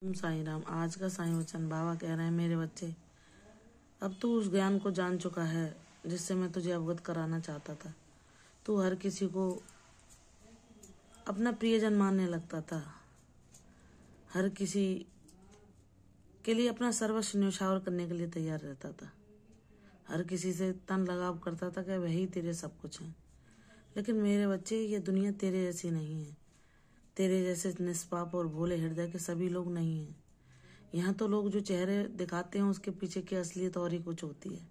साईं राम। आज का साईं वचन बाबा कह रहे हैं, मेरे बच्चे, अब तू उस ज्ञान को जान चुका है जिससे मैं तुझे अवगत कराना चाहता था। तू हर किसी को अपना प्रियजन मानने लगता था, हर किसी के लिए अपना सर्वस्व न्यौछावर करने के लिए तैयार रहता था, हर किसी से तन लगाव करता था कि वही तेरे सब कुछ हैं। लेकिन मेरे बच्चे, ये दुनिया तेरे जैसी नहीं है। तेरे जैसे निष्पाप और भोले हृदय के सभी लोग नहीं हैं। यहाँ तो लोग जो चेहरे दिखाते हैं उसके पीछे की असलियत और ही कुछ होती है।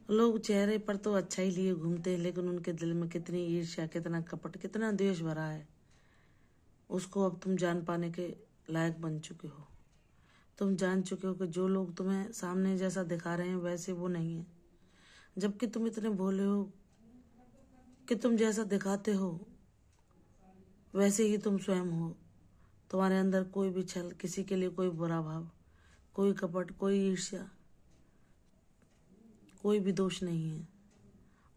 लोग चेहरे पर तो अच्छा ही लिए घूमते हैं, लेकिन उनके दिल में कितनी ईर्ष्या, कितना कपट, कितना द्वेष भरा है, उसको अब तुम जान पाने के लायक बन चुके हो। तुम जान चुके हो कि जो लोग तुम्हें सामने जैसा दिखा रहे हैं वैसे वो नहीं है, जबकि तुम इतने भोले हो कि तुम जैसा दिखाते हो वैसे ही तुम स्वयं हो। तुम्हारे अंदर कोई भी छल, किसी के लिए कोई बुरा भाव, कोई कपट, कोई ईर्ष्या, कोई भी दोष नहीं है।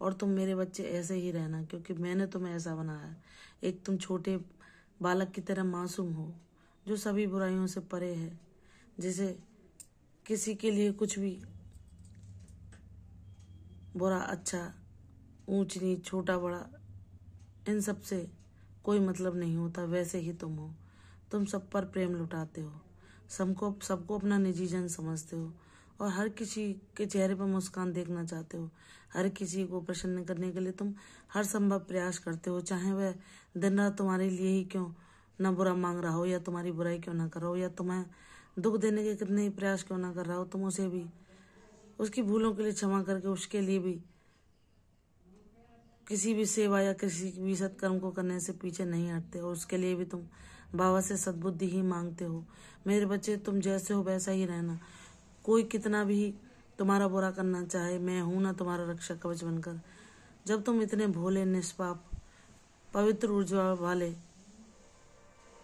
और तुम मेरे बच्चे ऐसे ही रहना, क्योंकि मैंने तुम्हें ऐसा बनाया। एक तुम छोटे बालक की तरह मासूम हो, जो सभी बुराइयों से परे है, जिसे किसी के लिए कुछ भी बुरा, अच्छा, ऊंच नीच, छोटा बड़ा, इन सब से कोई मतलब नहीं होता। वैसे ही तुम हो। तुम सब पर प्रेम लुटाते हो, सबको अपना निजी जन समझते हो, और हर किसी के चेहरे पर मुस्कान देखना चाहते हो। हर किसी को प्रसन्न करने के लिए तुम हर संभव प्रयास करते हो, चाहे वह दिन रात तुम्हारे लिए ही क्यों न बुरा मांग रहा हो, या तुम्हारी बुराई क्यों ना कर रहा हो, या तुम्हें दुख देने के कितने ही प्रयास क्यों ना कर रहा हो। तुम उसे भी उसकी भूलों के लिए क्षमा करके उसके लिए भी किसी भी सेवा या किसी भी सत्कर्म को करने से पीछे नहीं हटते, और उसके लिए भी तुम बाबा से सद्बुद्धि ही मांगते हो। मेरे बच्चे, तुम जैसे हो वैसा ही रहना। कोई कितना भी तुम्हारा बुरा करना चाहे, मैं हूं ना तुम्हारा रक्षा कवच बनकर। जब तुम इतने भोले, निष्पाप, पवित्र ऊर्जा वाले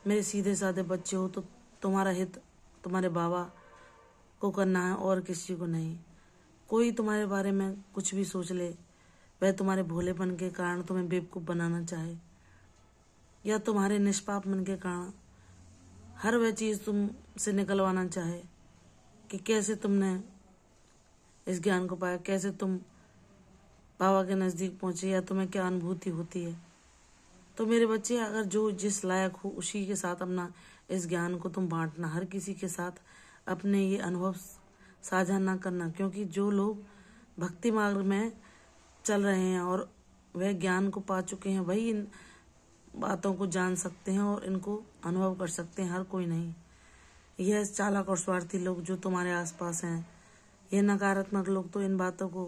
मेरे सीधे साधे बच्चे हो, तो तुम्हारा हित तुम्हारे बाबा को करना है और किसी को नहीं। कोई तुम्हारे बारे में कुछ भी सोच ले, वह तुम्हारे भोलेपन के कारण तुम्हें बेवकूफ बनाना चाहे, या तुम्हारे निष्पाप मन के कारण हर वह चीज तुमसे निकलवाना चाहे कि कैसे तुमने इस ज्ञान को पाया, कैसे तुम बाबा के नजदीक पहुंचे, या तुम्हें क्या अनुभूति होती है। तो मेरे बच्चे, अगर जो जिस लायक हो उसी के साथ अपना इस ज्ञान को तुम बांटना। हर किसी के साथ अपने ये अनुभव साझा ना करना, क्योंकि जो लोग भक्ति मार्ग में चल रहे हैं और वह ज्ञान को पा चुके हैं, वही इन बातों को जान सकते हैं और इनको अनुभव कर सकते हैं, हर कोई नहीं। यह चालाक और स्वार्थी लोग जो तुम्हारे आसपास हैं, ये नकारात्मक लोग तो इन बातों को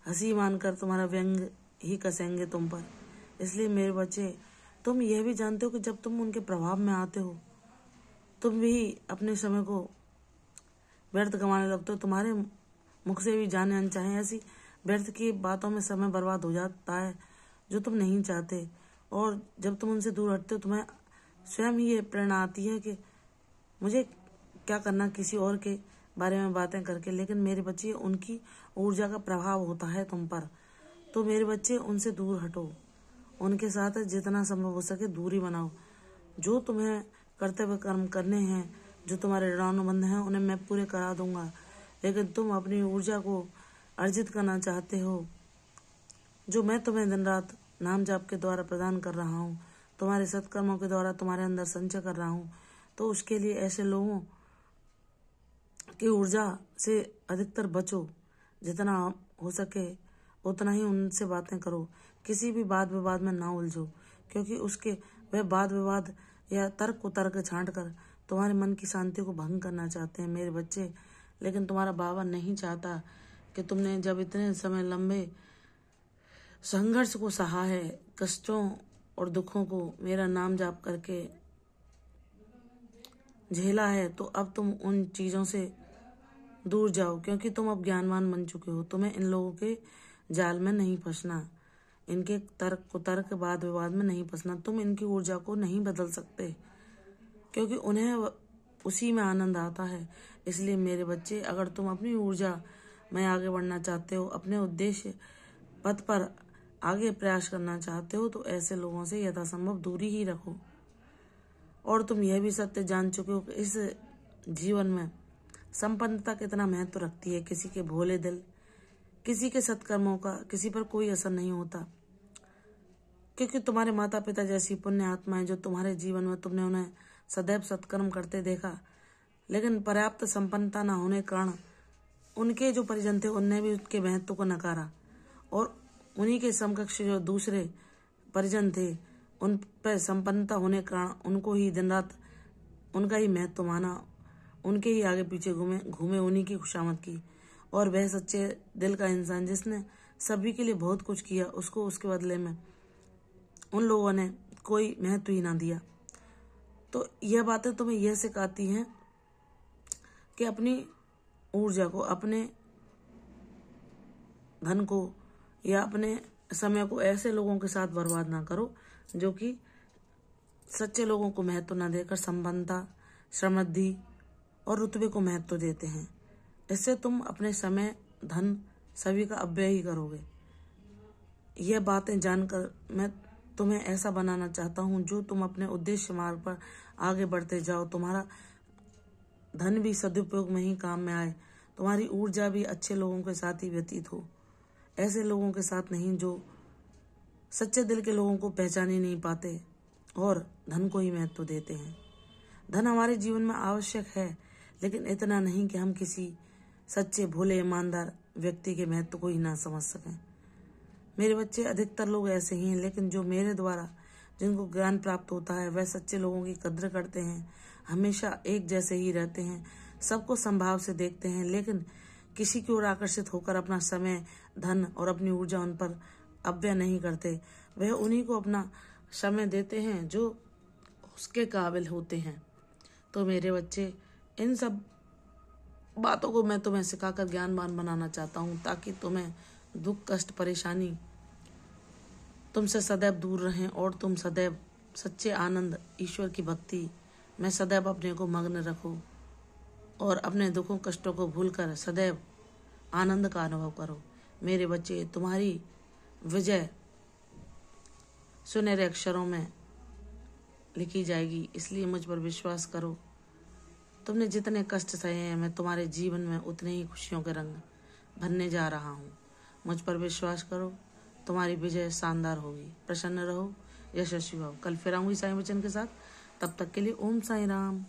हंसी मानकर तुम्हारा व्यंग ही कसेंगे तुम पर। इसलिए मेरे बच्चे, तुम यह भी जानते हो कि जब तुम उनके प्रभाव में आते हो, तुम भी अपने समय को व्यर्थ गंवाने लगते हो। तुम्हारे मुख से भी जाने अनचाहे ऐसी व्यर्थ की बातों में समय बर्बाद हो जाता है जो तुम नहीं चाहते। और जब तुम उनसे दूर हटते हो, तुम्हें स्वयं ही ये प्रेरणा आती है कि मुझे क्या करना किसी और के बारे में बातें करके। लेकिन मेरे बच्चे, उनकी ऊर्जा का प्रभाव होता है तुम पर। तो मेरे बच्चे, उनसे दूर हटो, उनके साथ जितना संभव हो सके दूरी बनाओ। जो तुम्हें कर्तव्य कर्म करने हैं, जो तुम्हारे ऋणानुबंध हैं, उन्हें मैं पूरे करा दूंगा। लेकिन तुम अपनी ऊर्जा को अर्जित करना चाहते हो, जो मैं तुम्हें दिन रात नाम जाप के द्वारा प्रदान कर रहा हूँ, तुम्हारे सत्कर्मों के द्वारा तुम्हारे अंदर संचय कर रहा हूँ, तो उसके लिए ऐसे लोगों की ऊर्जा से अधिकतर बचो। जितना हो सके उतना ही उनसे बातें करो। किसी भी वाद विवाद में ना उलझो, क्योंकि उसके वह वाद विवाद या तर्क को तर्क छांट कर तुम्हारे मन की शांति को भंग करना चाहते हैं मेरे बच्चे। लेकिन तुम्हारा बाबा नहीं चाहता कि तुमने जब इतने समय लंबे संघर्ष को सहा है, कष्टों और दुखों को मेरा नाम जाप करके झेला है, तो अब तुम उन चीजों से दूर जाओ, क्योंकि तुम अब ज्ञानवान बन चुके हो। तुम्हें इन लोगों के जाल में नहीं फंसना, इनके तर्क कुतर्क वाद विवाद में नहीं फंसना। तुम इनकी ऊर्जा को नहीं बदल सकते, क्योंकि उन्हें उसी में आनंद आता है। इसलिए मेरे बच्चे, अगर तुम अपनी ऊर्जा में आगे बढ़ना चाहते हो, अपने उद्देश्य पथ पर आगे प्रयास करना चाहते हो, तो ऐसे लोगों से यथासंभव दूरी ही रखो। और तुम यह भी सत्य जान चुके हो कि इस जीवन में संपन्नता कितना महत्व रखती है। किसी के भोले दिल, किसी के सत्कर्मों का किसी पर कोई असर नहीं होता, क्योंकि तुम्हारे माता पिता जैसी पुण्य आत्माएं जो तुम्हारे जीवन में तुमने उन्हें सदैव सत्कर्म करते देखा, लेकिन पर्याप्त संपन्नता न होने के कारण उनके जो परिजन थे उनने भी उसके महत्व को नकारा, और उन्हीं के समकक्ष जो दूसरे परिजन थे उन पर संपन्नता होने के कारण उनको ही दिन रात उनका ही महत्व माना, उनके ही आगे पीछे घूमे उन्हीं की खुशामद की। और वह सच्चे दिल का इंसान जिसने सभी के लिए बहुत कुछ किया, उसको उसके बदले में उन लोगों ने कोई महत्व ही ना दिया। तो यह बातें तुम्हें यह सिखाती हैं कि अपनी ऊर्जा को, अपने धन को या अपने समय को ऐसे लोगों के साथ बर्बाद ना करो जो कि सच्चे लोगों को महत्व न देकर संपन्नता, समृद्धि और रुतबे को महत्व देते हैं। इससे तुम अपने समय, धन सभी का अपव्यय ही करोगे। यह बातें जानकर मैं तुम्हें ऐसा बनाना चाहता हूँ जो तुम अपने उद्देश्य मार्ग पर आगे बढ़ते जाओ। तुम्हारा धन भी सदुपयोग में ही काम में आए, तुम्हारी ऊर्जा भी अच्छे लोगों के साथ ही व्यतीत हो, ऐसे लोगों के साथ नहीं जो सच्चे दिल के लोगों को पहचान ही नहीं पाते और धन को ही महत्व देते हैं। धन हमारे जीवन में आवश्यक है, लेकिन इतना नहीं कि हम किसी सच्चे, भोले, ईमानदार व्यक्ति के महत्व को ही ना समझ सकें। मेरे बच्चे, अधिकतर लोग ऐसे ही हैं, लेकिन जो मेरे द्वारा जिनको ज्ञान प्राप्त होता है वह सच्चे लोगों की कद्र करते हैं, हमेशा एक जैसे ही रहते हैं, सबको संभाव से देखते हैं, लेकिन किसी की ओर आकर्षित होकर अपना समय, धन और अपनी ऊर्जा उन पर अपव्यय नहीं करते। वह उन्हीं को अपना समय देते हैं जो उसके काबिल होते हैं। तो मेरे बच्चे, इन सब बातों को मैं तुम्हें सिखाकर ज्ञानवान बनाना चाहता हूँ, ताकि तुम्हें दुख, कष्ट, परेशानी तुमसे सदैव दूर रहें और तुम सदैव सच्चे आनंद, ईश्वर की भक्ति में सदैव अपने को मग्न रखो और अपने दुखों, कष्टों को भूलकर सदैव आनंद का अनुभव करो। मेरे बच्चे, तुम्हारी विजय सुनहरे अक्षरों में लिखी जाएगी, इसलिए मुझ पर विश्वास करो। तुमने जितने कष्ट सहे हैं, मैं तुम्हारे जीवन में उतने ही खुशियों के रंग भरने जा रहा हूँ। मुझ पर विश्वास करो, तुम्हारी विजय शानदार होगी। प्रसन्न रहो, यशस्वी हो। कल फिर आऊंगी साईं वचन के साथ। तब तक के लिए ओम साईं राम।